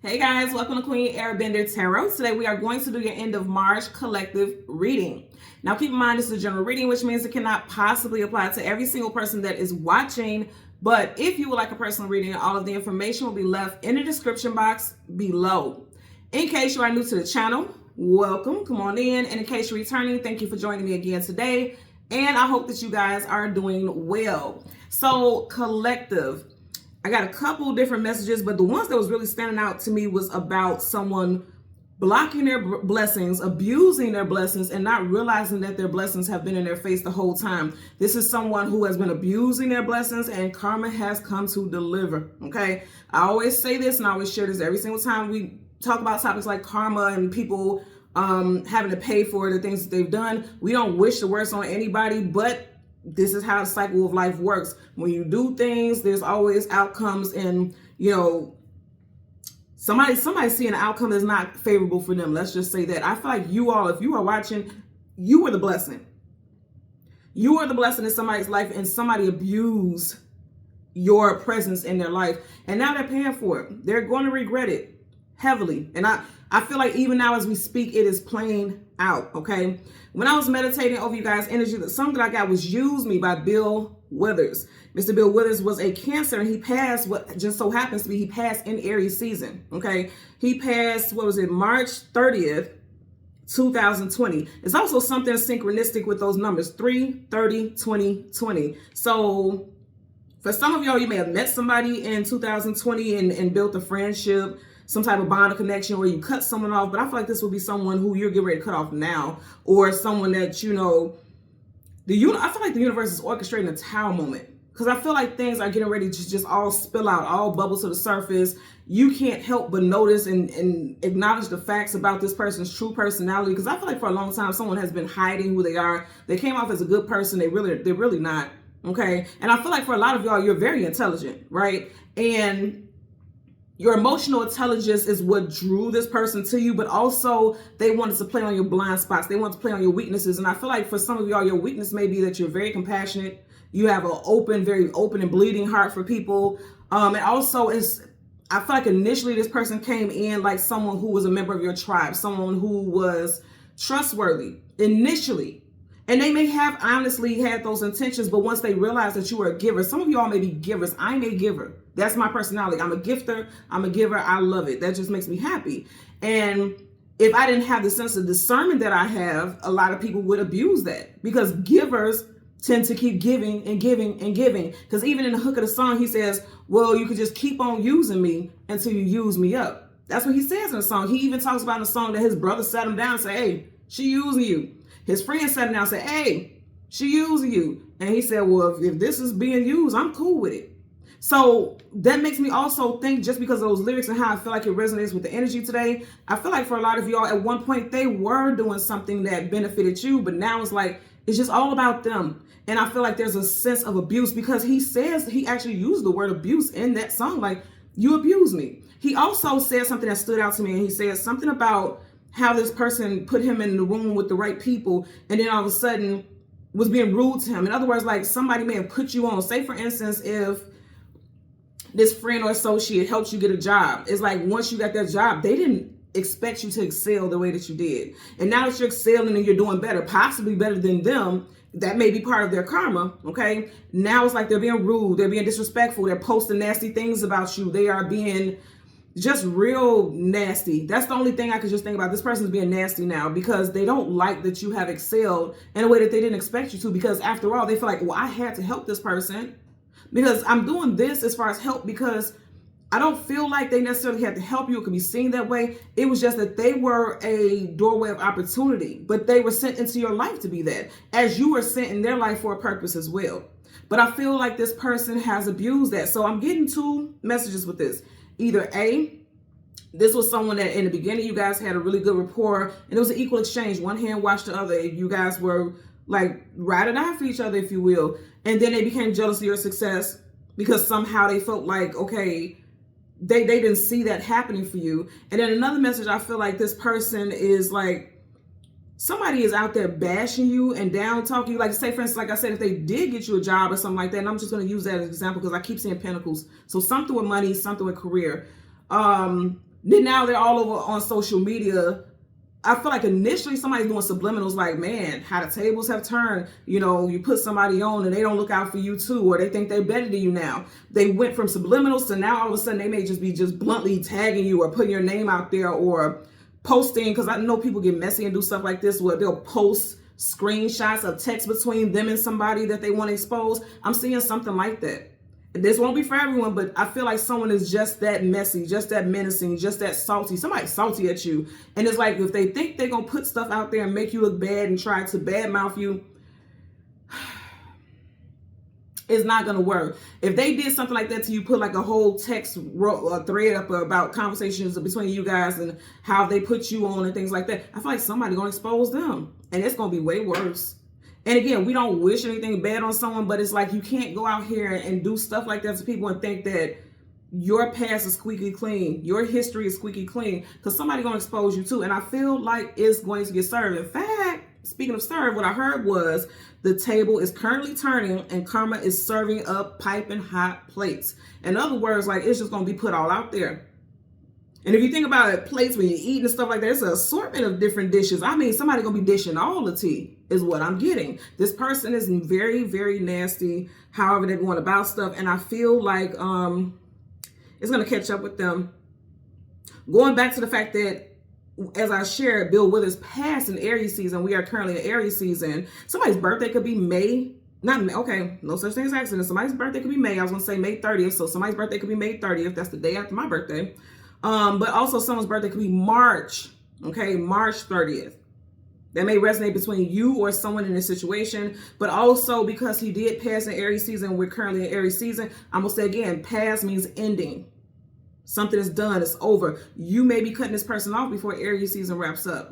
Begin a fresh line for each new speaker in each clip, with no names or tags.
Hey guys, welcome to Queen Airbender Tarot. Today we are going to do your end of March collective reading. Now keep in mind this is a general reading, which means it cannot possibly apply to every single person that is watching. But if you would like a personal reading, all of the information will be left in the description box below. In case you are new to the channel, welcome, come on in. And in case you're returning, thank you for joining me again today. And I hope that you guys are doing well. So collective. I got a couple different messages, but the ones that was really standing out to me was about someone blocking their blessings, abusing their blessings, and not realizing that their blessings have been in their face the whole time. This is someone who has been abusing their blessings, and karma has come to deliver, okay? I always say this, and I always share this every single time we talk about topics like karma and people having to pay for the things that they've done. We don't wish the worst on anybody, but this is how the cycle of life works. When you do things, there's always outcomes, and somebody see an outcome that's not favorable for them. Let's just say that. I feel like you all, if you are watching, you were the blessing. You are the blessing in somebody's life, and somebody abused your presence in their life, and now they're paying for it. They're going to regret it heavily. And I feel like even now as we speak, it is playing out, okay? When I was meditating over you guys' energy, the song that I got was Use Me by Bill Withers. Mr. Bill Withers was a Cancer, and he passed, what just so happens to be, he passed in Aries season, okay? He passed, March 30th, 2020. It's also something synchronistic with those numbers, 3, 30, 20, 20. So for some of y'all, you may have met somebody in 2020 and built a friendship, some type of bond or connection where you cut someone off, but I feel like this will be someone who you're getting ready to cut off now, or someone that, I feel like the universe is orchestrating a Tower moment, because I feel like things are getting ready to just all spill out, all bubble to the surface. You can't help but notice and acknowledge the facts about this person's true personality, because I feel like for a long time, someone has been hiding who they are. They came off as a good person. They're really not, okay? And I feel like for a lot of y'all, you're very intelligent, right? And your emotional intelligence is what drew this person to you, but also they wanted to play on your blind spots. They want to play on your weaknesses. And I feel like for some of y'all, your weakness may be that you're very compassionate. You have an very open and bleeding heart for people. And also I feel like initially this person came in like someone who was a member of your tribe, someone who was trustworthy initially. And they may have honestly had those intentions, but once they realize that you are a giver, some of y'all may be givers. I'm a giver. That's my personality. I'm a gifter. I'm a giver. I love it. That just makes me happy. And if I didn't have the sense of discernment that I have, a lot of people would abuse that, because givers tend to keep giving and giving and giving. Because even in the hook of the song, he says, well, you could just keep on using me until you use me up. That's what he says in the song. He even talks about in the song that his brother sat him down and said, hey, she using you. His friend sat him down and said, hey, she using you. And he said, well, if this is being used, I'm cool with it. So that makes me also think, just because of those lyrics and how I feel like it resonates with the energy today, I feel like for a lot of y'all at one point, they were doing something that benefited you, but now it's like, it's just all about them. And I feel like there's a sense of abuse, because he actually used the word abuse in that song, like, you abuse me. He also said something that stood out to me, and he said something about how this person put him in the room with the right people, and then all of a sudden was being rude to him. In other words, like somebody may have put you on. Say, for instance, if this friend or associate helped you get a job, it's like once you got that job, they didn't expect you to excel the way that you did. And now that you're excelling and you're doing better, possibly better than them, that may be part of their karma, okay? Now it's like they're being rude, they're being disrespectful, they're posting nasty things about you, they are being just real nasty. That's the only thing I could just think about. This person's being nasty now because they don't like that you have excelled in a way that they didn't expect you to, because after all, they feel like, well, I had to help this person because I'm doing this as far as help, because I don't feel like they necessarily had to help you. It could be seen that way. It was just that they were a doorway of opportunity, but they were sent into your life to be that, as you were sent in their life for a purpose as well. But I feel like this person has abused that. So I'm getting two messages with this. Either A, this was someone that in the beginning you guys had a really good rapport, and it was an equal exchange. One hand washed the other. You guys were like ride or die for each other, if you will. And then they became jealous of your success because somehow they felt like, okay, they didn't see that happening for you. And then another message, I feel like this person is like, somebody is out there bashing you and down talking you. Like, say, for instance, like I said, if they did get you a job or something like that, and I'm just going to use that as an example because I keep seeing pentacles. So something with money, something with career. Then now they're all over on social media. I feel like initially somebody's doing subliminals like, man, how the tables have turned. You know, you put somebody on and they don't look out for you too, or they think they're better than you now. They went from subliminals to now all of a sudden they may just be just bluntly tagging you or putting your name out there or posting, because I know people get messy and do stuff like this where they'll post screenshots of text between them and somebody that they want to expose. I'm seeing something like that. This won't be for everyone, but I feel like someone is just that messy, just that menacing, just that salty. Somebody's salty at you. And it's like, if they think they're going to put stuff out there and make you look bad and try to badmouth you, it's not going to work. If they did something like that to you, put like a whole text thread up about conversations between you guys and how they put you on and things like that, I feel like somebody's going to expose them. And it's going to be way worse. And again, we don't wish anything bad on someone, but it's like you can't go out here and do stuff like that to people and think that your past is squeaky clean. Your history is squeaky clean, because somebody's going to expose you too. And I feel like it's going to get served. In fact, speaking of served, what I heard was the table is currently turning and karma is serving up piping hot plates. In other words, like it's just going to be put all out there. And if you think about it, plates when you eat and stuff like that, it's an assortment of different dishes. I mean, somebody gonna be dishing all the tea is what I'm getting. This person is very, very nasty, however they're going about stuff. And I feel like it's gonna catch up with them. Going back to the fact that, as I shared, Bill Withers passed in Aries season. We are currently in Aries season. Somebody's birthday could be May. Not May, okay, no such thing as accident. Somebody's birthday could be May. I was gonna say May 30th. So somebody's birthday could be May 30th. That's the day after my birthday. But also someone's birthday could be March, okay, March 30th. That may resonate between you or someone in this situation, but also because he did pass in Aries season, we're currently in Aries season. I'm gonna say again, pass means ending. Something is done, it's over. You may be cutting this person off before Aries season wraps up.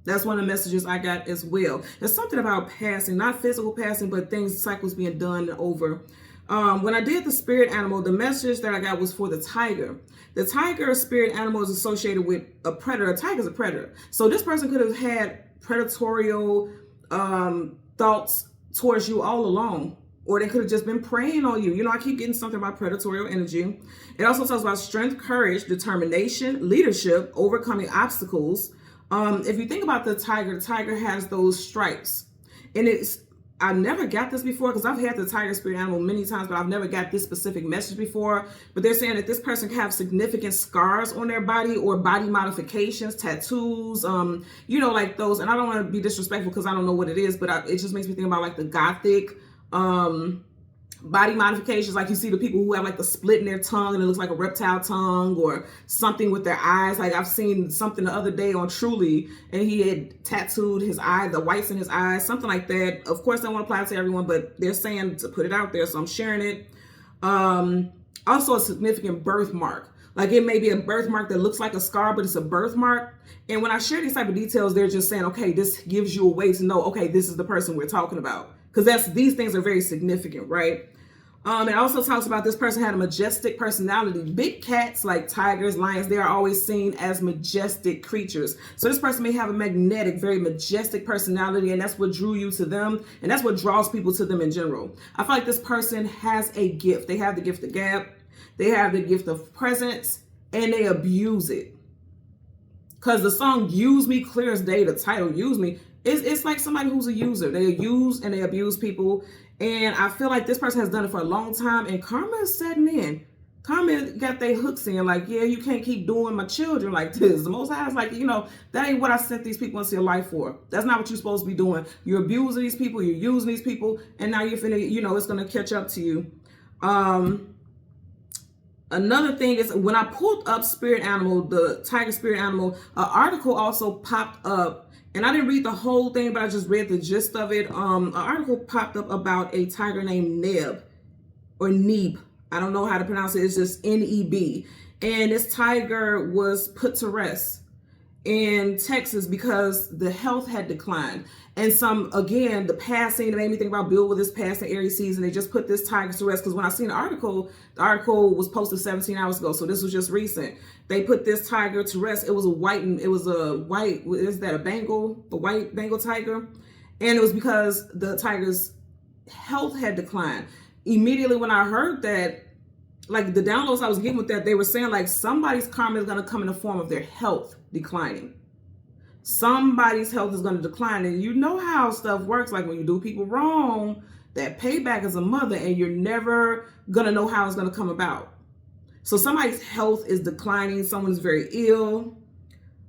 That's one of the messages I got as well. There's something about passing, not physical passing, but things, cycles being done and over. When I did the spirit animal, the message that I got was for the tiger. The tiger spirit animal is associated with a predator. A tiger is a predator. So this person could have had predatorial thoughts towards you all along. Or they could have just been preying on you. You know, I keep getting something about predatorial energy. It also talks about strength, courage, determination, leadership, overcoming obstacles. If you think about the tiger has those stripes. And I never got this before, because I've had the tiger spirit animal many times, but I've never got this specific message before. But they're saying that this person can have significant scars on their body or body modifications, tattoos, you know, like those. And I don't want to be disrespectful because I don't know what it is, but it just makes me think about like the gothic body modifications. Like you see the people who have like the split in their tongue and it looks like a reptile tongue, or something with their eyes. Like I've seen something the other day on Truly and he had tattooed his eye, the whites in his eyes, something like that. Of course, I don't want to apply it to everyone, but they're saying to put it out there, so I'm sharing it. Also a significant birthmark. Like it may be a birthmark that looks like a scar, but it's a birthmark. And when I share these type of details, they're just saying, okay, this gives you a way to know, okay, this is the person we're talking about. Because these things are very significant, right? It also talks about this person had a majestic personality. Big cats like tigers, lions, they are always seen as majestic creatures. So this person may have a magnetic, very majestic personality, and that's what drew you to them. And that's what draws people to them in general. I feel like this person has a gift. They have the gift of gab. They have the gift of presence, and they abuse it. Because the song Use Me, clear as day, the title Use Me, it's like somebody who's a user. They use and they abuse people. And I feel like this person has done it for a long time, and karma is setting in. Karma got their hooks in, like, yeah, you can't keep doing my children like this. The Most High is like, you know, that ain't what I sent these people into your life for. That's not what you're supposed to be doing. You're abusing these people, you're using these people, and now you're finna, you know, it's gonna catch up to you. Another thing is, when I pulled up spirit animal, the tiger spirit animal, an article also popped up. And I didn't read the whole thing, but I just read the gist of it. An article popped up about a tiger named Neb, or Neeb. I don't know how to pronounce it. It's just N-E-B. And this tiger was put to rest in Texas because the health had declined. And again, the passing, it made me think about Bill Withers passing Aries season. They just put this tiger to rest because when I seen the article was posted 17 hours ago. So this was just recent. They put this tiger to rest. It was a white, is that a white Bengal tiger? And it was because the tiger's health had declined. Immediately when I heard that, like the downloads I was getting with that, they were saying like somebody's karma is going to come in the form of their health declining. Somebody's health is going to decline. And you know how stuff works. Like when you do people wrong, that payback is a mother, and you're never going to know how it's going to come about. So somebody's health is declining. Someone's very ill.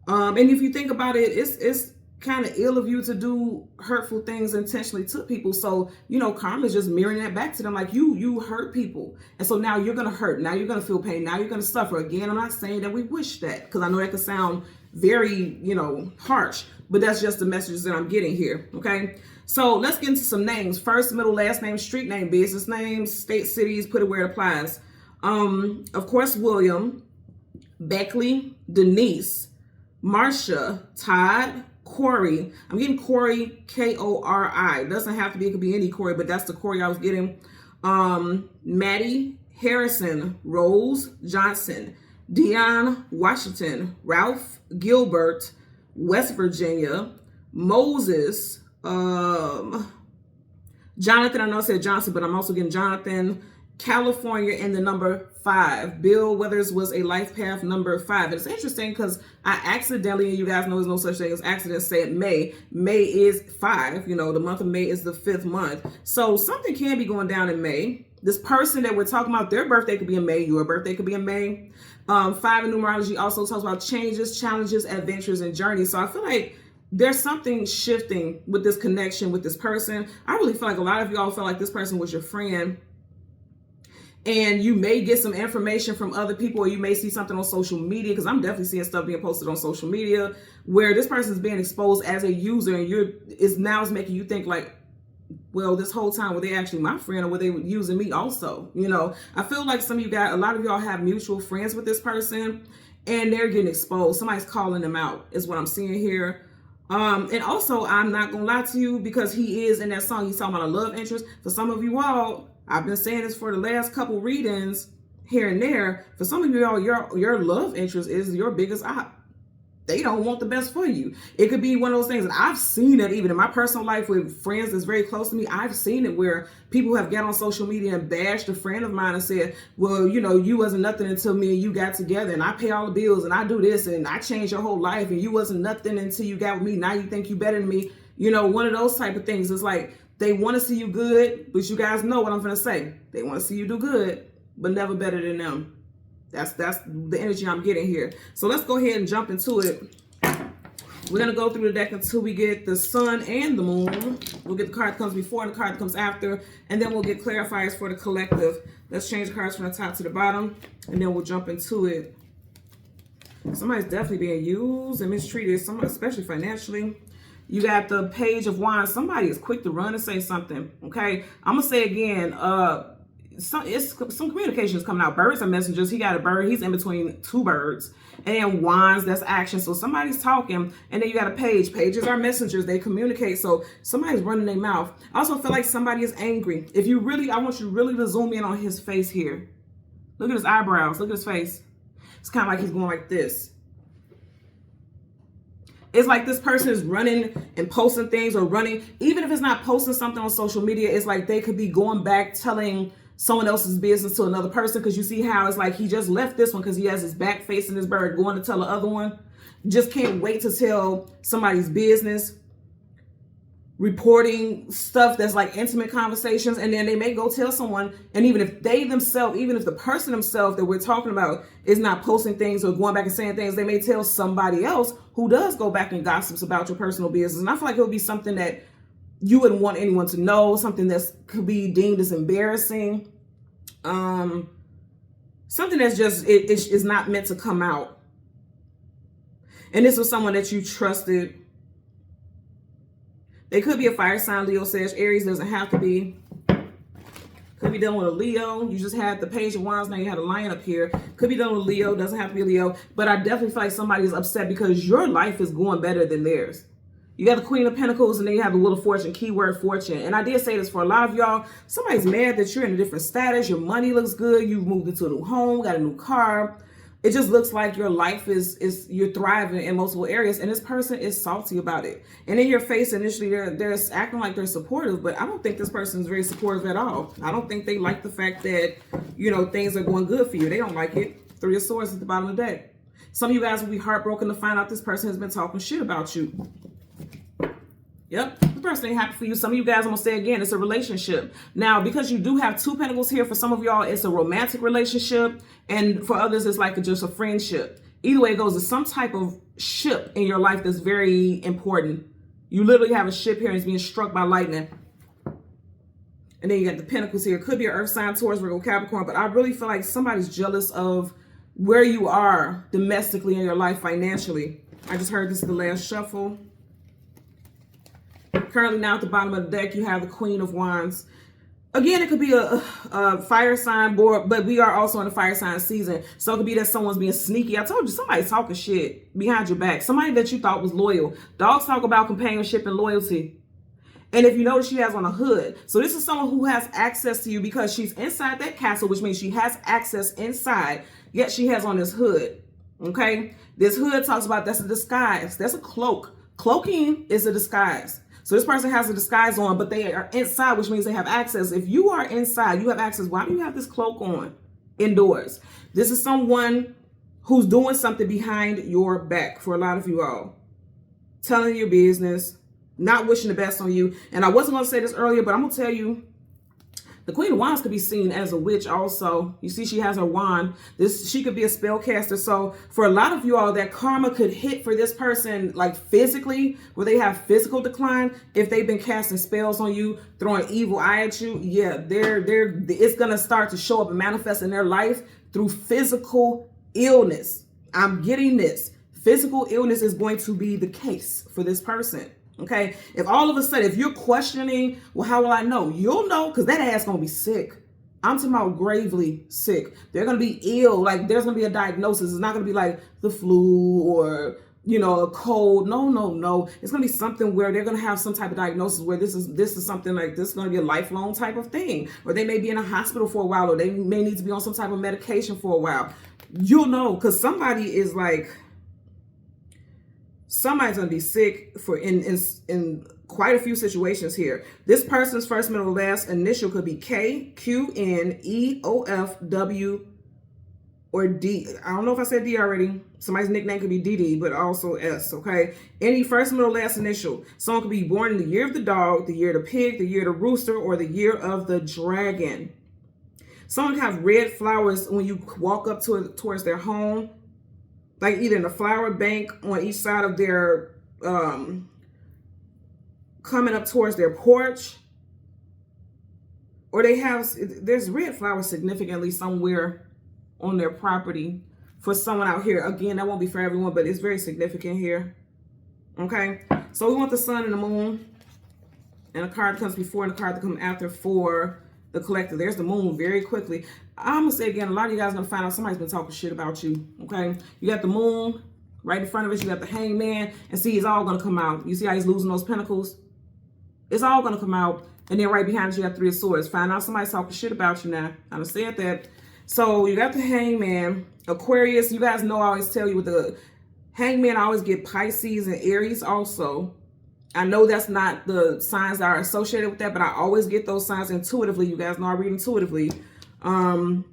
And if you think about it, it's kind of ill of you to do hurtful things intentionally to people. So, you know, karma is just mirroring that back to them. Like you hurt people. And so now you're going to hurt. Now you're going to feel pain. Now you're going to suffer. Again, I'm not saying that we wish that, because I know that could sound very, you know, harsh, but that's just the messages that I'm getting here. Okay. So let's get into some names. First, middle, last name, street name, business names, state, cities, put it where it applies. Of course, William, Beckley, Denise, Marsha, Todd, Corey. I'm getting Corey, Kori. Doesn't have to be, it could be any Corey, but that's the Corey I was getting. Maddie, Harrison, Rose, Johnson, Dion, Washington, Ralph, Gilbert, West Virginia, Moses, Jonathan, I know I said Johnson, but I'm also getting Jonathan, California, and the number 5. Bill Weathers was a life path number 5. And it's interesting because I accidentally, and you guys know there's no such thing as accident, said May. May is 5. You know, the month of May is the 5th month. So something can be going down in May. This person that we're talking about, their birthday could be in May. Your birthday could be in May. 5 in numerology also talks about changes, challenges, adventures, and journeys. So I feel like there's something shifting with this connection with this person. I really feel like a lot of y'all felt like this person was your friend, and you may get some information from other people, or you may see something on social media, because I'm definitely seeing stuff being posted on social media where this person is being exposed as a user, and it's making you think like, well, this whole time were they actually my friend, or were they using me also? You know, I feel like a lot of y'all have mutual friends with this person, and they're getting exposed. Somebody's calling them out is what I'm seeing here. And also, I'm not gonna lie to you, because he is in that song, he's talking about a love interest. For some of you all, I've been saying this for the last couple readings here and there. For some of you all, your love interest is your biggest op. They don't want the best for you. It could be one of those things, and I've seen it even in my personal life with friends that's very close to me. I've seen it where people have got on social media and bashed a friend of mine and said, well, you know, you wasn't nothing until me and you got together, and I pay all the bills, and I do this, and I changed your whole life, and you wasn't nothing until you got with me. Now you think you better than me. You know, one of those type of things. It's like they want to see you good, but you guys know what I'm going to say. They want to see you do good, but never better than them. That's the energy I'm getting here. So let's go ahead and jump into it. We're going to go through the deck until we get the sun and the moon. We'll get the card that comes before and the card that comes after, and then we'll get clarifiers for the collective. Let's change the cards from the top to the bottom, and then we'll jump into it. Somebody's definitely being used and mistreated, especially financially. You got the Page of Wands. Somebody is quick to run and say something, okay? I'm going to say again, some communication is coming out. Birds are messengers. He got a bird. He's in between 2 birds. And then wands, that's action. So somebody's talking. And then you got a page. Pages are messengers. They communicate. So somebody's running their mouth. I also feel like somebody is angry. I want you really to zoom in on his face here. Look at his eyebrows. Look at his face. It's kind of like he's going like this. It's like this person is running and posting things, or running. Even if it's not posting something on social media, it's like they could be going back telling someone else's business to another person, because you see how it's like he just left this one because he has his back facing his bird, going to tell the other one. Just can't wait to tell somebody's business, reporting stuff that's like intimate conversations, and then they may go tell someone, and even if the person themselves that we're talking about is not posting things or going back and saying things, they may tell somebody else who does go back and gossips about your personal business. And I feel like it would be something that you wouldn't want anyone to know, something that could be deemed as embarrassing, something that's just, it is not meant to come out. And this was someone that you trusted. They could be a fire sign, Leo, Sag, Aries, doesn't have to be. Could be done with a Leo. You just had the Page of Wands, now you had a Lion up here. Could be done with Leo, doesn't have to be a Leo. But I definitely feel like somebody is upset because your life is going better than theirs. You got the Queen of Pentacles, and then you have the Wheel of Fortune, keyword fortune. And I did say this for a lot of y'all. Somebody's mad that you're in a different status. Your money looks good. You've moved into a new home, got a new car. It just looks like your life is you're thriving in multiple areas, and this person is salty about it. And in your face, initially, they're acting like they're supportive, but I don't think this person is very supportive at all. I don't think they like the fact that, you know, things are going good for you. They don't like it. Three of Swords at the bottom of the deck. Some of you guys will be heartbroken to find out this person has been talking shit about you. Yep, the person ain't happy for you. Some of you guys, I'm going to say again, it's a relationship. Now, because you do have 2 pentacles here, for some of y'all, it's a romantic relationship. And for others, it's like just a friendship. Either way it goes, it's some type of ship in your life that's very important. You literally have a ship here and it's being struck by lightning. And then you got the pentacles here. It could be an earth sign, Taurus, Virgo, Capricorn. But I really feel like somebody's jealous of where you are domestically in your life financially. I just heard this is the last shuffle. Currently now at the bottom of the deck, you have the Queen of Wands. Again, it could be a fire sign board, but we are also in the fire sign season. So it could be that someone's being sneaky. I told you, somebody's talking shit behind your back. Somebody that you thought was loyal. Dogs talk about companionship and loyalty. And if you notice, she has on a hood. So this is someone who has access to you because she's inside that castle, which means she has access inside, yet she has on this hood. Okay? This hood talks about that's a disguise. That's a cloak. Cloaking is a disguise. So this person has a disguise on, but they are inside, which means they have access. If you are inside, you have access. Why do you have this cloak on indoors? This is someone who's doing something behind your back for a lot of you all. Telling your business, not wishing the best on you. And I wasn't going to say this earlier, but I'm going to tell you, the Queen of Wands could be seen as a witch also. You see, she has her wand. She could be a spellcaster. So for a lot of you all, that karma could hit for this person, like physically, where they have physical decline. If they've been casting spells on you, throwing evil eye at you, yeah, it's going to start to show up and manifest in their life through physical illness. I'm getting this. Physical illness is going to be the case for this person. Okay, if all of a sudden, if you're questioning, well, how will I know? You'll know because that ass going to be sick. I'm talking about gravely sick. They're going to be ill. Like there's going to be a diagnosis. It's not going to be like the flu or, you know, a cold. No. It's going to be something where they're going to have some type of diagnosis where this is something like this is going to be a lifelong type of thing. Or they may be in a hospital for a while, or they may need to be on some type of medication for a while. You'll know because somebody is like, somebody's going to be sick for in quite a few situations here. This person's first, middle, last initial could be K, Q, N, E, O, F, W, or D. I don't know if I said D already. Somebody's nickname could be DD, but also S, okay? Any first, middle, last initial. Someone could be born in the year of the dog, the year of the pig, the year of the rooster, or the year of the dragon. Someone can have red flowers when you walk up towards their home. Like either in a flower bank on each side of their, coming up towards their porch. Or there's red flowers significantly somewhere on their property for someone out here. Again, that won't be for everyone, but it's very significant here. Okay, so we want the sun and the moon. And a card that comes before and a card that comes after for the collector. There's the moon very quickly. I'm going to say again, a lot of you guys are going to find out somebody's been talking shit about you, okay? You got the moon right in front of us. You got the hangman. And see, it's all going to come out. You see how he's losing those pentacles? It's all going to come out. And then right behind you, you got 3 of swords. Find out somebody's talking shit about you now. I said that. So you got the hangman. Aquarius, you guys know I always tell you with the hangman, I always get Pisces and Aries also. I know that's not the signs that are associated with that, but I always get those signs intuitively. You guys know I read intuitively. In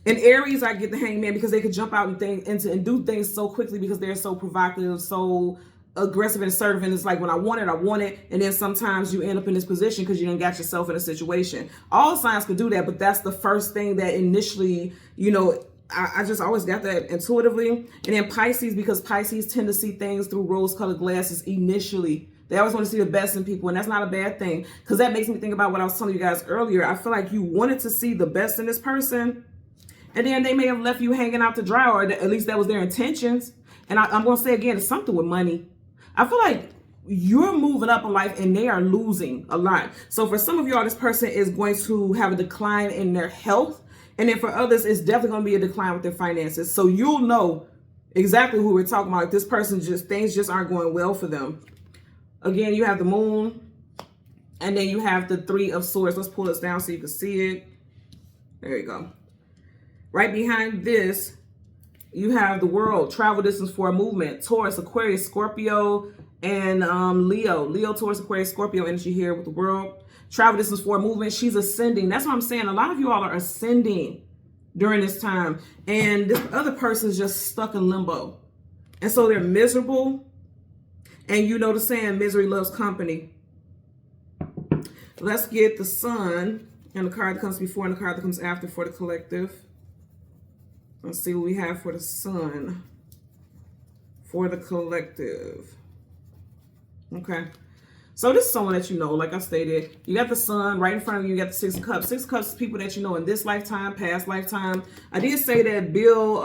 Aries, I get the hangman because they could jump out and do things so quickly because they're so provocative, so aggressive and assertive. And it's like, when I want it. And then sometimes you end up in this position because you didn't got yourself in a situation. All signs could do that, but that's the first thing that initially, you know, I just always got that intuitively. And then Pisces, because Pisces tend to see things through rose-colored glasses initially. They always want to see the best in people, and that's not a bad thing, because that makes me think about what I was telling you guys earlier. I feel like you wanted to see the best in this person, and then they may have left you hanging out to dry, or at least that was their intentions. And I'm going to say again, it's something with money. I feel like you're moving up in life, and they are losing a lot. So for some of y'all, this person is going to have a decline in their health, and then for others, it's definitely going to be a decline with their finances. So you'll know exactly who we're talking about. If this person things just aren't going well for them. Again, you have the moon, and then you have the 3 of swords. Let's pull this down so you can see it. There you go. Right behind this, You have the World, travel distance for a movement, Taurus, Aquarius, Scorpio, and Leo. Leo, Taurus, Aquarius, Scorpio energy here with the World. Travel distance for a movement. She's ascending. That's what I'm saying. A lot of you all are ascending during this time. And this other person is just stuck in limbo. And so they're miserable. And you know the saying, misery loves company. Let's get the Sun and the card that comes before and the card that comes after for the collective. Let's see what we have for the Sun for the collective. Okay. So this is someone that you know, like I stated. You got the Sun right in front of you. You got the Six of Cups. Six of Cups is people that you know in this lifetime, past lifetime. I did say that Bill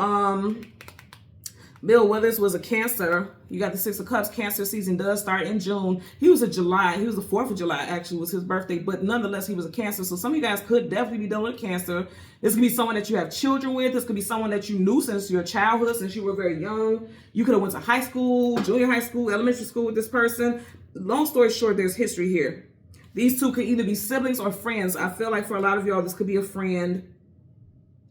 Withers was a Cancer. You got the Six of Cups. Cancer season does start in June. He was a July. He was the 4th of July, actually, was his birthday. But nonetheless, he was a Cancer. So some of you guys could definitely be dealing with Cancer. This could be someone that you have children with. This could be someone that you knew since your childhood, since you were very young. You could have went to high school, junior high school, elementary school with this person. Long story short, there's history here. These two could either be siblings or friends. I feel like for a lot of y'all, this could be a friend.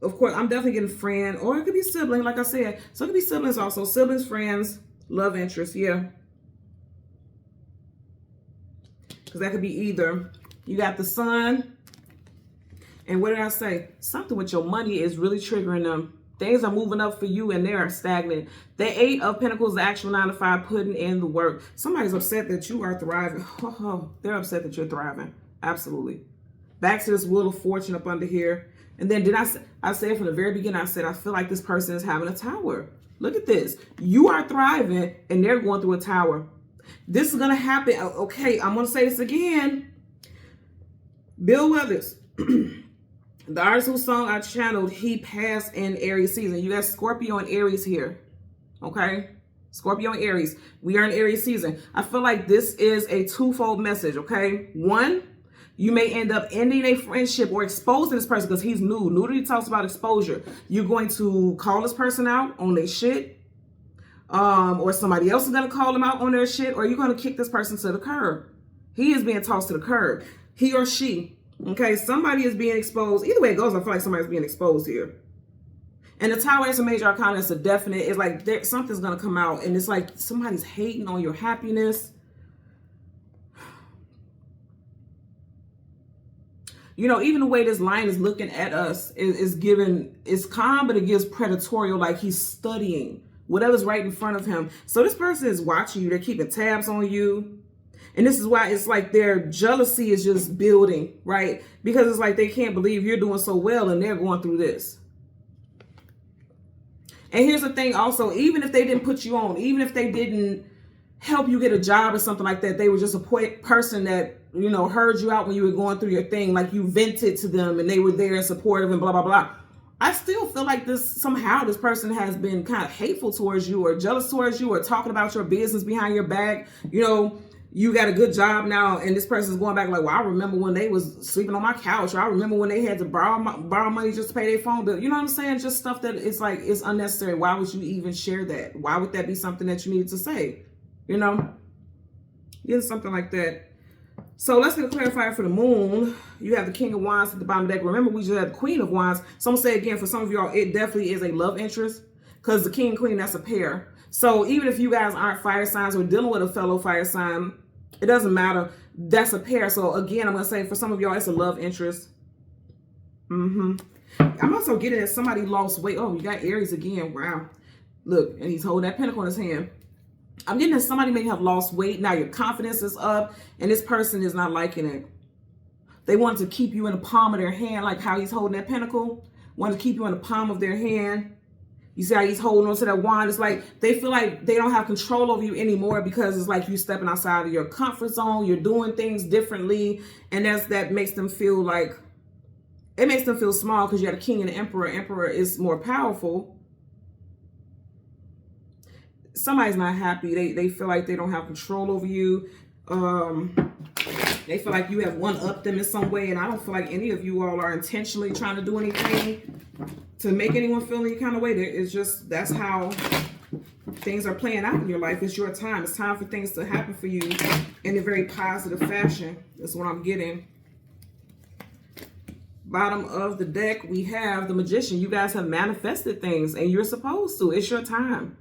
Of course, I'm definitely getting friend, or it could be sibling, like I said. So it could be siblings also. Siblings, friends, love interest, yeah. Because that could be either. You got the Sun. And what did I say? Something with your money is really triggering them. Things are moving up for you and they're stagnant. The 8 of Pentacles, the actual 9 to 5, putting in the work. Somebody's upset that you are thriving. Oh, they're upset that you're thriving. Absolutely. Back to this Wheel of Fortune up under here. And then I said from the very beginning, I said, I feel like this person is having a tower. Look at this. You are thriving and they're going through a tower. This is going to happen. Okay, I'm going to say this again. Bill Withers, the artist whose song I channeled, he passed in Aries season. You got Scorpio and Aries here. Okay? Scorpio and Aries. We are in Aries season. I feel like this is a twofold message, okay? One, you may end up ending a friendship or exposing this person because he's new. Nudity talks about exposure. You're going to call this person out on their shit. Or somebody else is going to call them out on their shit. Or you're going to kick this person to the curb. He is being tossed to the curb. He or she. Okay, somebody is being exposed. Either way it goes, I feel like somebody's being exposed here. And the Tower is a major arcana. It's a definite. It's like something's going to come out. And it's like somebody's hating on your happiness. You know, even the way this line is looking at us is giving, it's calm, but it gives predatorial, like he's studying whatever's right in front of him. So this person is watching you. They're keeping tabs on you. And this is why it's like their jealousy is just building, right? Because it's like they can't believe you're doing so well and they're going through this. And here's the thing also, even if they didn't put you on, even if they didn't help you get a job or something like that, they were just a person that, you know, heard you out when you were going through your thing, like you vented to them and they were there and supportive and blah, blah, blah. I still feel like somehow this person has been kind of hateful towards you or jealous towards you or talking about your business behind your back. You know, you got a good job now and this person's going back like, well, I remember when they was sleeping on my couch, or I remember when they had to borrow money just to pay their phone bill. You know what I'm saying? Just stuff that it's like, it's unnecessary. Why would you even share that? Why would that be something that you needed to say? You know, getting something like that. So let's get a clarifier for the Moon. You have the King of Wands at the bottom of the deck. Remember, we just had the Queen of Wands. Someone say again, for some of y'all, it definitely is a love interest because the King and Queen, that's a pair. So even if you guys aren't fire signs or dealing with a fellow fire sign, it doesn't matter. That's a pair. So again, I'm going to say for some of y'all, it's a love interest. I'm also getting that somebody lost weight. Oh, you got Aries again. Wow. Look, and he's holding that pentacle in his hand. I'm getting that somebody may have lost weight. Now your confidence is up and this person is not liking it. They want to keep you in the palm of their hand, like how he's holding that pentacle. Want to keep you in the palm of their hand. You see how he's holding on to that wand. It's like they feel like they don't have control over you anymore because it's like you stepping outside of your comfort zone. You're doing things differently. And that makes them feel like, it makes them feel small because you have a king and an emperor. Emperor is more powerful. Somebody's not happy. They feel like they don't have control over you. They feel like you have one-upped them in some way. And I don't feel like any of you all are intentionally trying to do anything to make anyone feel any kind of way. It's just, that's how things are playing out in your life. It's your time. It's time for things to happen for you in a very positive fashion. That's what I'm getting. Bottom of the deck, we have the Magician. You guys have manifested things and you're supposed to. It's your time.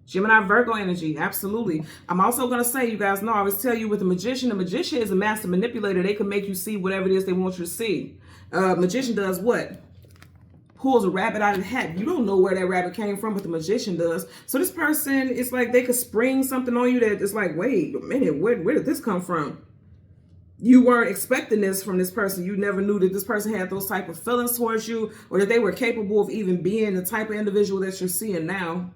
Gemini, Virgo energy, absolutely. I'm also going to say, you guys know, I always tell you with the Magician is a master manipulator. They can make you see whatever it is they want you to see. Magician does what? Pulls a rabbit out of the hat. You don't know where that rabbit came from, but the Magician does. So this person, it's like they could spring something on you that it's like, wait a minute, where did this come from? You weren't expecting this from this person. You never knew that this person had those type of feelings towards you, or that they were capable of even being the type of individual that you're seeing now.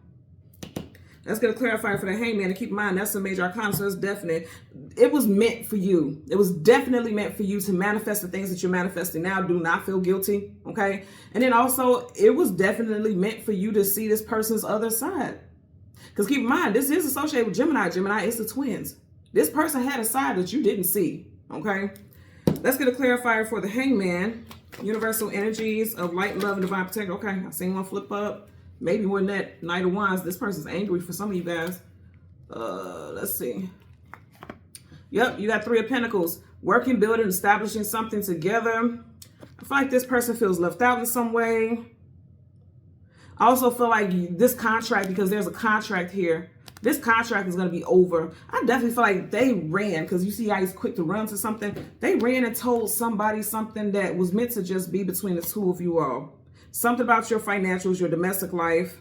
That's going to clarify for the Hangman. And keep in mind, that's a major arcana, so it's definite. It was meant for you. It was definitely meant for you to manifest the things that you're manifesting now. Do not feel guilty, okay? And then also, it was definitely meant for you to see this person's other side. Because keep in mind, this is associated with Gemini. Gemini is the twins. This person had a side that you didn't see, okay? Let's get a clarifier for the Hangman. Universal energies of light, love, and divine protection. Okay, I seen one flip up. Maybe when that Knight of Wands, this person's angry for some of you guys. Let's see. Yep, you got Three of Pentacles. Working, building, establishing something together. I feel like this person feels left out in some way. I also feel like this contract, because there's a contract here, this contract is going to be over. I definitely feel like they ran, because you see how he's quick to run to something. They ran and told somebody something that was meant to just be between the two of you all. Something about your financials, your domestic life.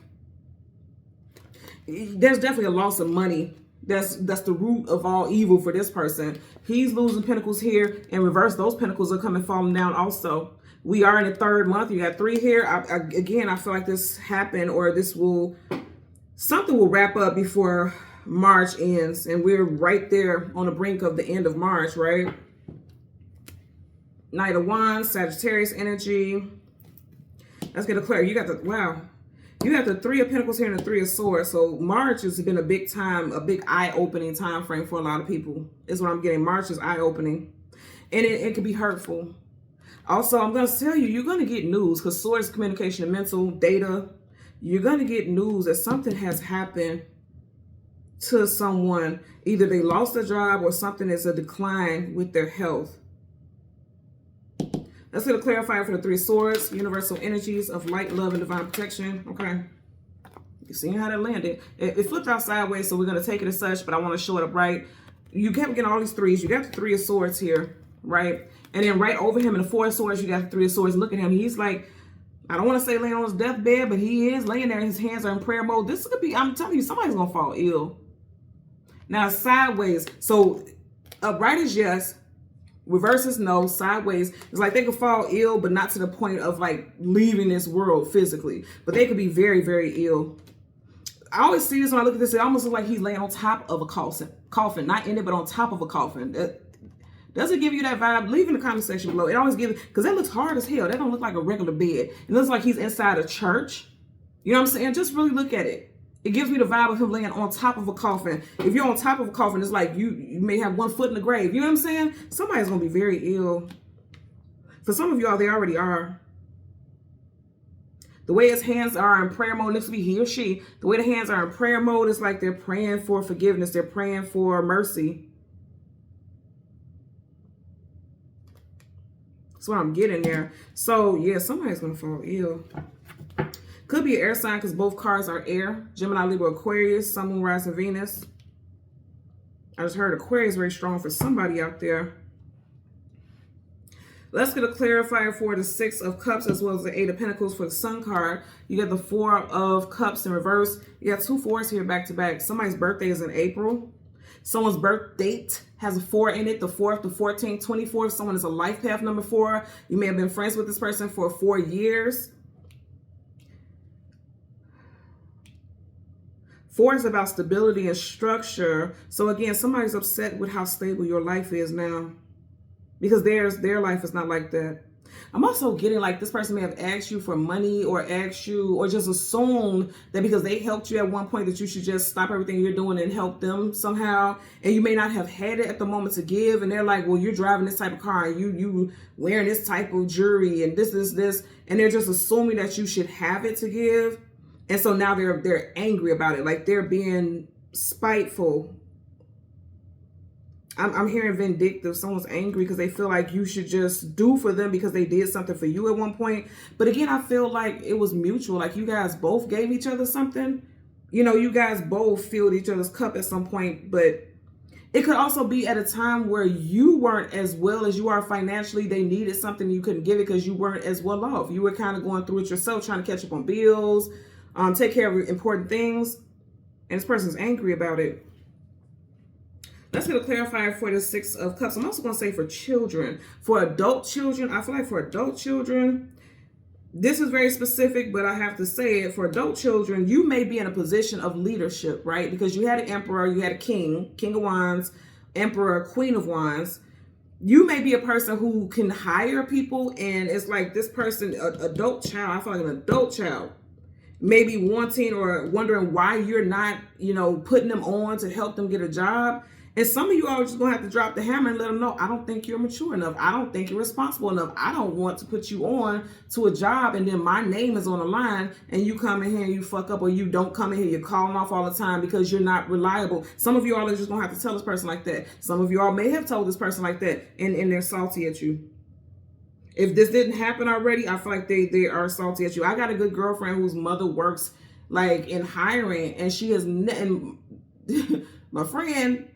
There's definitely a loss of money. That's the root of all evil for this person. He's losing pentacles here. In reverse, those pentacles are coming falling down also. We are in the third month. You got 3 here. Again, I feel like this happened, or something will wrap up before March ends. And we're right there on the brink of the end of March, right? Knight of Wands, Sagittarius energy. Let's get a clear. You got the 3 of Pentacles here and the 3 of Swords. So March has been a big time, a big eye-opening time frame for a lot of people. Is what I'm getting. March is eye-opening. And it can be hurtful. Also, I'm going to tell you, you're going to get news, because Swords is communication and mental data. You're going to get news that something has happened to someone. Either they lost a job or something is a decline with their health. Let's get a clarifier for the 3 of Swords. Universal energies of light, love, and divine protection. Okay. You see how that landed. It flipped out sideways, so we're going to take it as such, but I want to show it up right. You kept getting all these 3s. You got the 3 of Swords here, right? And then right over him in the 4 of Swords, you got the 3 of Swords. Look at him. He's like, I don't want to say laying on his deathbed, but he is laying there. His hands are in prayer mode. This could be, I'm telling you, somebody's going to fall ill. Now, sideways. So, upright is yes. Reverse is no. Sideways, it's like they could fall ill, but not to the point of like leaving this world physically. But they could be very, very ill. I always see this when I look at this. It almost looks like he's laying on top of a coffin. Not in it, but on top of a coffin. Does it give you that vibe? Leave in the comment section below. It always gives, because that looks hard as hell. That don't look like a regular bed. It looks like he's inside a church. You know what I'm saying? Just really look at it. It gives me the vibe of him laying on top of a coffin. If you're on top of a coffin, it's like you may have 1 foot in the grave. You know what I'm saying? Somebody's going to be very ill. For some of y'all, they already are. The way his hands are in prayer mode, next to be he or she, the way the hands are in prayer mode, it's like they're praying for forgiveness. They're praying for mercy. That's what I'm getting there. So, yeah, somebody's going to fall ill. Could be an air sign, because both cards are air. Gemini, Libra, Aquarius, Sun, Moon, Rising, Venus. I just heard Aquarius very strong for somebody out there. Let's get a clarifier for the 6 of Cups as well as the 8 of Pentacles for the Sun card. You got the 4 of Cups in reverse. You got 2 4s here back to back. Somebody's birthday is in April. Someone's birth date has a 4 in it. The 4th, the 14th, 24th. Someone is a life path number 4. You may have been friends with this person for 4 years. 4 is about stability and structure. So again, somebody's upset with how stable your life is now, because their life is not like that. I'm also getting like this person may have asked you for money, or asked you, or just assumed that because they helped you at one point that you should just stop everything you're doing and help them somehow. And you may not have had it at the moment to give. And they're like, well, you're driving this type of car, and you wearing this type of jewelry, and this. And they're just assuming that you should have it to give. And so now they're angry about it. Like they're being spiteful. I'm hearing vindictive. Someone's angry because they feel like you should just do for them because they did something for you at one point. But again, I feel like it was mutual. Like you guys both gave each other something. You know, you guys both filled each other's cup at some point. But it could also be at a time where you weren't as well as you are financially. They needed something, you couldn't give it because you weren't as well off. You were kind of going through it yourself, trying to catch up on bills, take care of important things. And this person's angry about it. Let's get a clarifier for the Six of Cups. I'm also going to say for children. For adult children, I feel like for adult children, this is very specific, but I have to say it. For adult children, you may be in a position of leadership, right? Because you had an emperor, you had a king, king of wands, emperor, queen of wands. You may be a person who can hire people, and it's like this person, adult child, I feel like an adult child, maybe wanting or wondering why you're not, you know, putting them on to help them get a job. And some of you are just going to have to drop the hammer and let them know, I don't think you're mature enough. I don't think you're responsible enough. I don't want to put you on to a job and then my name is on the line and you come in here and you fuck up, or you don't come in here, you're calling off all the time because you're not reliable. Some of you all are just going to have to tell this person like that. Some of you all may have told this person like that and they're salty at you. If this didn't happen already, I feel like they are salty at you. I got a good girlfriend whose mother works like in hiring, and she has, and my friend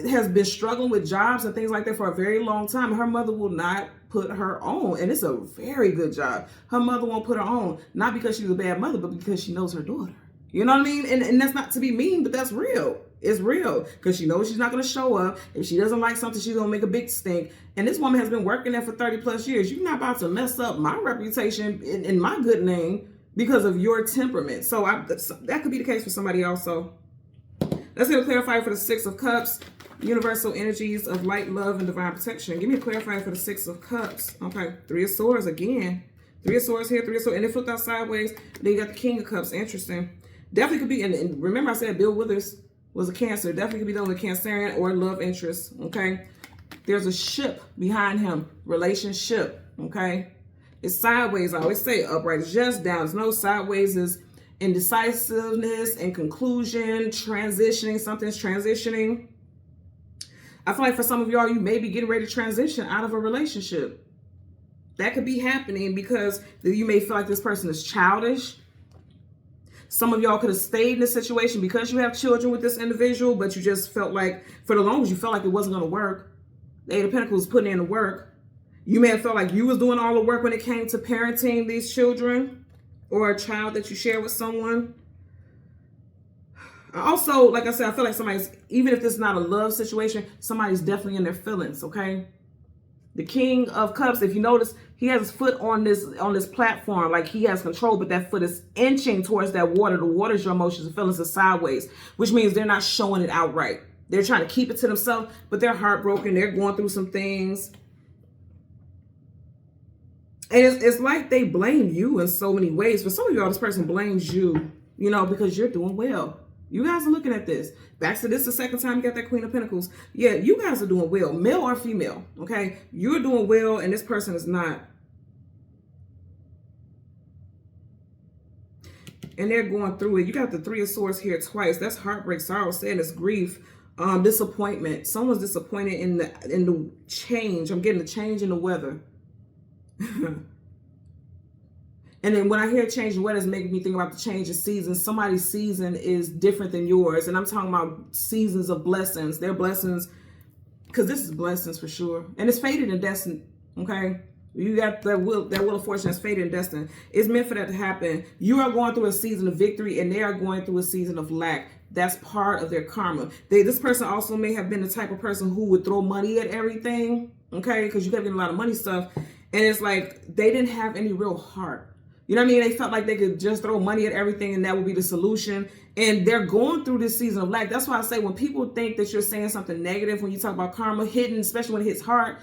has been struggling with jobs and things like that for a very long time. Her mother will not put her on, and it's a very good job. Her mother won't put her on, not because she's a bad mother, but because she knows her daughter. You know what I mean? And that's not to be mean, but that's real. It's real, because she knows she's not going to show up. If she doesn't like something, she's going to make a big stink. And this woman has been working there for 30 plus years. You're not about to mess up my reputation and my good name because of your temperament. So that could be the case for somebody else. So let's get a clarifier for the Six of Cups. Universal energies of light, love, and divine protection. Give me a clarifier for the Six of Cups. Okay, Three of Swords again. Three of Swords here, Three of Swords, and it flipped out sideways. Then you got the King of Cups. Interesting. Definitely could be, and remember I said Bill Withers was a Cancer. Definitely could be dealing with a Cancerian or love interest. Okay, there's a ship behind him. Relationship. Okay, it's sideways. I always say upright is just down. There's no sideways. Is indecisiveness and conclusion, transitioning. Something's transitioning. I feel like for some of y'all, you may be getting ready to transition out of a relationship. That could be happening because you may feel like this person is childish. Some of y'all could have stayed in this situation because you have children with this individual, but you just felt like, for the longest, you felt like it wasn't going to work. The Eight of Pentacles putting in the work. You may have felt like you was doing all the work when it came to parenting these children or a child that you share with someone. Also, like I said, I feel like somebody's, even if this is not a love situation, somebody's definitely in their feelings, okay? The King of Cups, if you notice, he has his foot on this platform, like he has control, but that foot is inching towards that water. The water is your emotions and feelings are sideways, which means they're not showing it outright. They're trying to keep it to themselves, but they're heartbroken. They're going through some things. And it's like they blame you in so many ways. For some of y'all, this person blames you, you know, because you're doing well. You guys are looking at this. Back to this the second time you got that Queen of Pentacles. Yeah, you guys are doing well, male or female, okay? You're doing well and this person is not. And they're going through it. You got the Three of Swords here twice. That's heartbreak, sorrow, sadness, grief, disappointment. Someone's disappointed in the change. I'm getting the change in the weather. And then when I hear change in weather, it's making me think about the change of seasons. Somebody's season is different than yours. And I'm talking about seasons of blessings. They're blessings, because this is blessings for sure. And it's fated and destined, okay? You got that wheel of fortune that's fated and destined. It's meant for that to happen. You are going through a season of victory and they are going through a season of lack. That's part of their karma. This person also may have been the type of person who would throw money at everything, okay? Because you kept getting a lot of money stuff. And it's like they didn't have any real heart. You know what I mean? They felt like they could just throw money at everything and that would be the solution. And they're going through this season of lack. That's why I say when people think that you're saying something negative, when you talk about karma hidden, especially when it hits hard,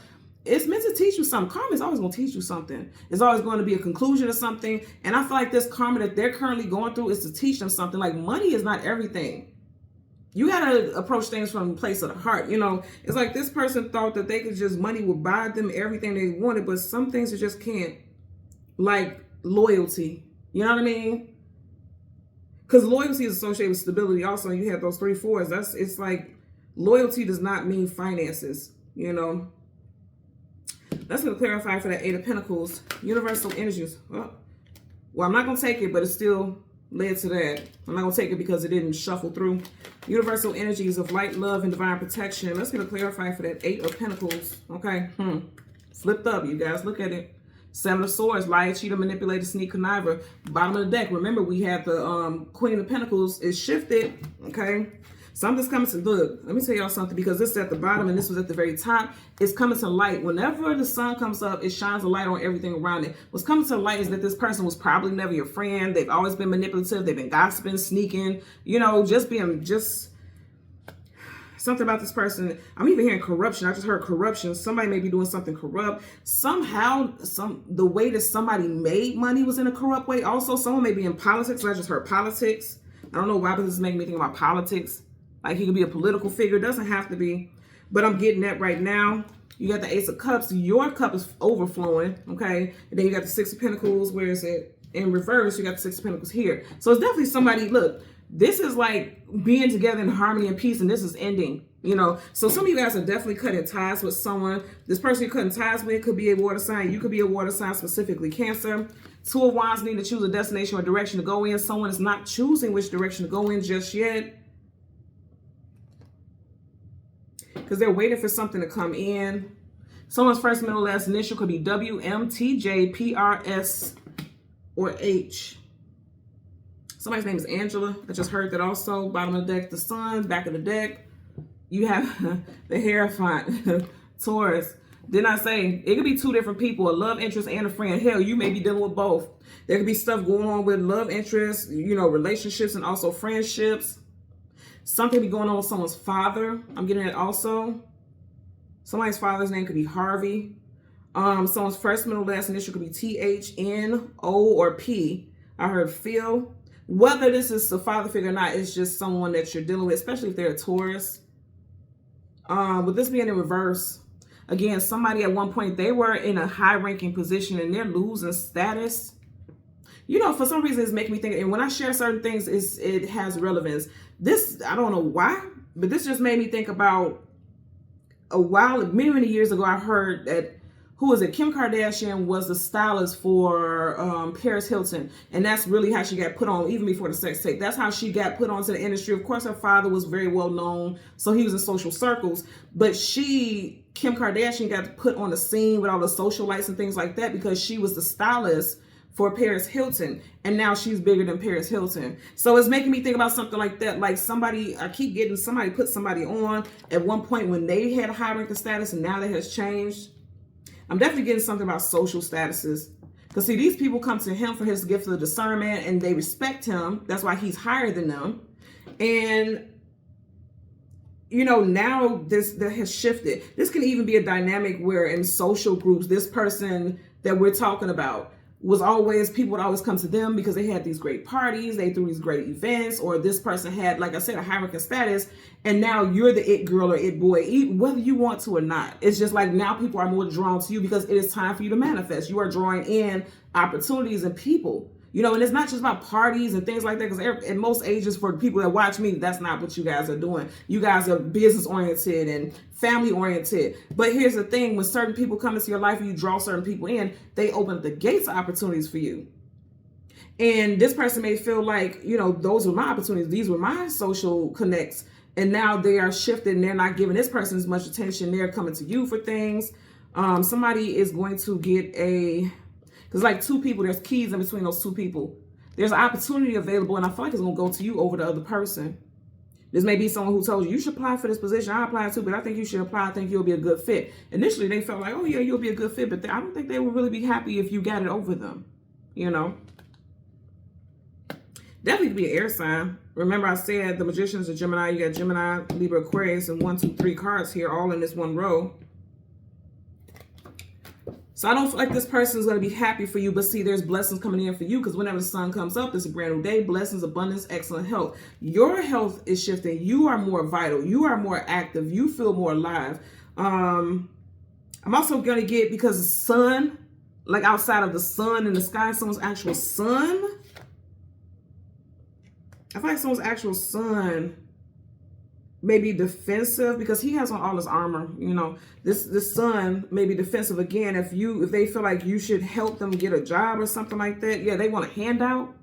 it's meant to teach you something. Karma is always going to teach you something. It's always going to be a conclusion of something. And I feel like this karma that they're currently going through is to teach them something. Like money is not everything. You got to approach things from a place of the heart. You know, it's like this person thought that they could just, money would buy them everything they wanted, but some things you just can't. Like loyalty, you know what I mean? Because loyalty is associated with stability also, and you have those 3 4s. It's like Loyalty does not mean finances, you know. That's going to clarify for that Eight of Pentacles. Universal energies. Well, I'm not going to take it, but it still led to that. I'm not going to take it because it didn't shuffle through. Universal energies of light, love, and divine protection. Let's get a clarify for that Eight of Pentacles. Okay. Flipped up, you guys. Look at it. Seven of Swords. Liar, cheater, manipulator, sneak, conniver. Bottom of the deck. Remember, we have the Queen of Pentacles. It shifted. Okay. Something's coming to, look, let me tell y'all something, because this is at the bottom and this was at the very top. It's coming to light. Whenever the sun comes up, it shines a light on everything around it. What's coming to light is that this person was probably never your friend. They've always been manipulative. They've been gossiping, sneaking, you know, just something about this person. I'm even hearing corruption. I just heard corruption. Somebody may be doing something corrupt. Somehow, the way that somebody made money was in a corrupt way. Also, someone may be in politics. I just heard politics. I don't know why, but this is making me think about politics. Like, he could be a political figure. It doesn't have to be. But I'm getting that right now. You got the Ace of Cups. Your cup is overflowing, okay? And then you got the Six of Pentacles. Where is it? In reverse, you got the Six of Pentacles here. So it's definitely somebody, look, this is like being together in harmony and peace, and this is ending, you know? So some of you guys are definitely cutting ties with someone. This person you're cutting ties with could be a water sign. You could be a water sign, specifically Cancer. Two of Wands need to choose a destination or direction to go in. Someone is not choosing which direction to go in just yet, because they're waiting for something to come in. Someone's first, middle, last initial could be W, M, T, J, P, R, S, or H. Somebody's name is Angela. I just heard that also. Bottom of the deck, the sun. Back of the deck, you have the Hierophant, Taurus. Didn't I say it could be two different people, a love interest and a friend? Hell, you may be dealing with both. There could be stuff going on with love interests, you know, relationships, and also friendships. Something be going on with someone's father. I'm getting it also. Somebody's father's name could be Harvey. Someone's first, middle, last initial could be T, H, N, O, or P. I heard Phil. Whether this is a father figure or not, it's just someone that you're dealing with, especially if they're a Taurus. With this being in reverse, again, somebody at one point, they were in a high-ranking position and they're losing status. You know, for some reason, it's making me think, and when I share certain things, it has relevance. This, I don't know why, but this just made me think about a while, many years ago, I heard that, who was it? Kim Kardashian was the stylist for Paris Hilton. And that's really how she got put on, even before the sex tape. That's how she got put onto the industry. Of course, her father was very well known, so he was in social circles. But Kim Kardashian, got put on the scene with all the socialites and things like that because she was the stylist for Paris Hilton, and now she's bigger than Paris Hilton. So it's making me think about something like that. Like somebody, I keep getting somebody put somebody on at one point when they had a high ranking status, and now that has changed. I'm definitely getting something about social statuses. Because see, these people come to him for his gift of discernment, and they respect him. That's why he's higher than them. And you know, now that has shifted. This can even be a dynamic where in social groups, this person that we're talking about was always, people would always come to them because they had these great parties, they threw these great events, or this person had, like I said, a high ranking status, and now you're the it girl or it boy, whether you want to or not. It's just like now people are more drawn to you because it is time for you to manifest. You are drawing in opportunities and people. You know, and it's not just about parties and things like that, because in most ages, for people that watch me, that's not what you guys are doing. You guys are business-oriented and family-oriented. But here's the thing, when certain people come into your life and you draw certain people in, they open up the gates of opportunities for you. And this person may feel like, you know, those were my opportunities. These were my social connects. And now they are shifted and they're not giving this person as much attention. They're coming to you for things. Somebody is going to get because like two people, there's keys in between those two people. There's an opportunity available, and I feel like it's going to go to you over the other person. This may be someone who told you should apply for this position. I applied too, but I think you should apply. I think you'll be a good fit. Initially, they felt like, oh yeah, you'll be a good fit, but I don't think they would really be happy if you got it over them, you know? Definitely could be an air sign. Remember I said the Magician's a Gemini. You got Gemini, Libra, Aquarius, and 1, 2, 3 cards here, all in this one row. So I don't feel like this person is going to be happy for you, but see, there's blessings coming in for you, because whenever the sun comes up, it's a brand new day. Blessings, abundance, excellent health. Your health is shifting. You are more vital. You are more active. You feel more alive. I'm also going to get, because the sun, like outside of the sun in the sky, someone's actual sun. I feel like someone's actual sun maybe defensive because he has on all his armor. You know, this Sun may be defensive again if they feel like you should help them get a job or something like that. Yeah, they want a handout.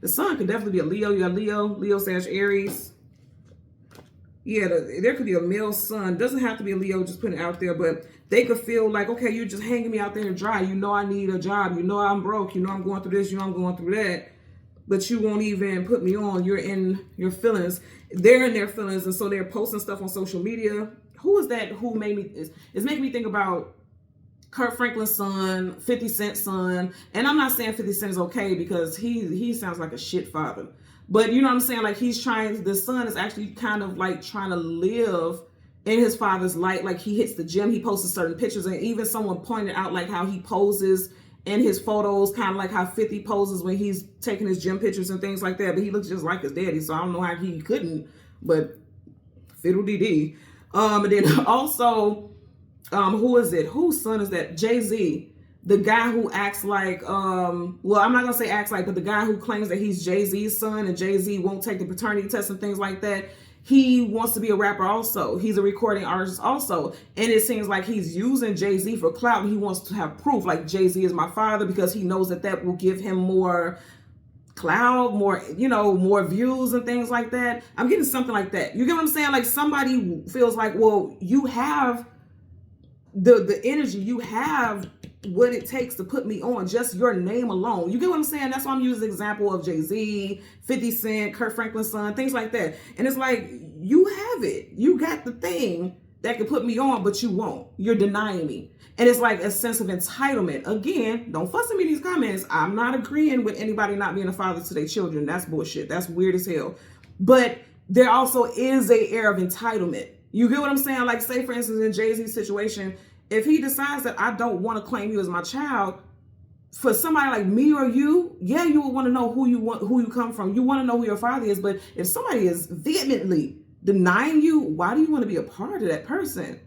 The Sun could definitely be a Leo. You got Leo/Aries. Yeah, there could be a male Sun. Doesn't have to be a Leo, just putting it out there, but they could feel like, okay, you're just hanging me out there and dry. You know I need a job. You know I'm broke. You know I'm going through this. You know I'm going through that. But you won't even put me on. You're in your feelings. They're in their feelings, and so they're posting stuff on social media. Who is that? Who made me? It's making me think about Kurt Franklin's son, 50 Cent's son. And I'm not saying 50 Cent is okay because he sounds like a shit father. But you know what I'm saying? Like the son is actually kind of like trying to live in his father's light. Like he hits the gym, he posts certain pictures, and even someone pointed out like how he poses in his photos, kind of like how 50 poses when he's taking his gym pictures and things like that. But he looks just like his daddy, so I don't know how he couldn't, but fiddle dee dee. And then also, who is it? Whose son is that? Jay-Z. The guy who acts like, well, I'm not going to say acts like, but the guy who claims that he's Jay-Z's son and Jay-Z won't take the paternity test and things like that. He wants to be a rapper also. He's a recording artist also. And it seems like he's using Jay-Z for clout. And he wants to have proof like Jay-Z is my father because he knows that will give him more clout, more, you know, more views and things like that. I'm getting something like that. You get what I'm saying? Like somebody feels like, well, you have the energy, you have what it takes to put me on, just your name alone. You get what I'm saying? That's why I'm using the example of Jay-Z, 50 Cent, Kurt Franklin's son, things like that. And it's like, you have it. You got the thing that can put me on, but you won't. You're denying me. And it's like a sense of entitlement. Again, don't fuss at me in these comments. I'm not agreeing with anybody not being a father to their children. That's bullshit. That's weird as hell. But there also is a air of entitlement. You get what I'm saying? Like, say, for instance, in Jay-Z's situation, if he decides that I don't want to claim you as my child, for somebody like me or you, yeah, you would want to know who you come from. You want to know who your father is. But if somebody is vehemently denying you, why do you want to be a part of that person?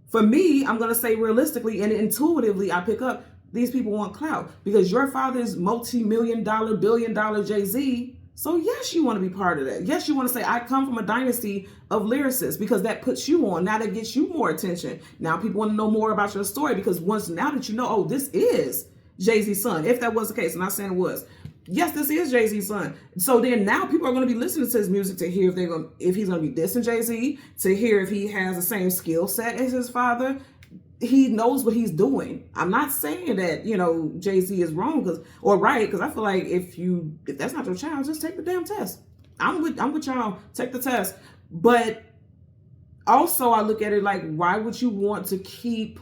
For me, I'm going to say realistically and intuitively, I pick up these people want clout because your father's multi-million-dollar, billion-dollar Jay-Z. So yes, you want to be part of that. Yes, you want to say, I come from a dynasty of lyricists because that puts you on. Now that gets you more attention. Now people want to know more about your story because now that you know, oh, this is Jay-Z's son. If that was the case, I'm not saying it was. Yes, this is Jay-Z's son. So then now people are going to be listening to his music to hear if he's going to be dissing Jay-Z, to hear if he has the same skill set as his father. He knows what he's doing. I'm not saying that, you know, Jay-Z is wrong or right, because I feel like if that's not your child, just take the damn test. I'm with y'all. Take the test. But also I look at it like, why would you want to keep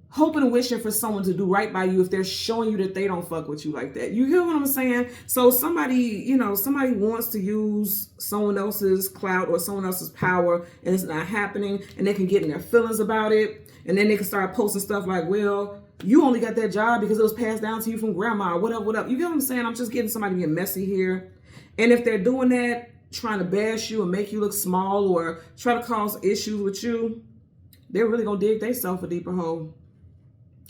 hoping and wishing for someone to do right by you if they're showing you that they don't fuck with you like that? You hear what I'm saying? So somebody wants to use someone else's clout or someone else's power and it's not happening, and they can get in their feelings about it. And then they can start posting stuff like, well, you only got that job because it was passed down to you from grandma or whatever. You get what I'm saying? I'm just getting somebody being messy here. And if they're doing that, trying to bash you and make you look small or try to cause issues with you, they're really going to dig themselves a deeper hole.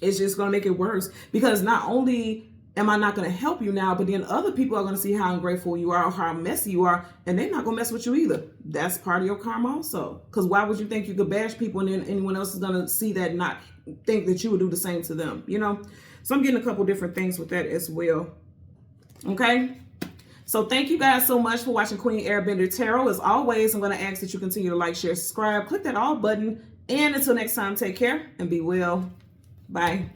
It's just going to make it worse because not only am I not going to help you now, but then other people are going to see how ungrateful you are or how messy you are, and they're not going to mess with you either. That's part of your karma also. Because why would you think you could bash people and then anyone else is going to see that and not think that you would do the same to them, you know? So I'm getting a couple different things with that as well. Okay? So thank you guys so much for watching Queen Airbender Tarot. As always, I'm going to ask that you continue to like, share, subscribe, click that all button. And until next time, take care and be well. Bye.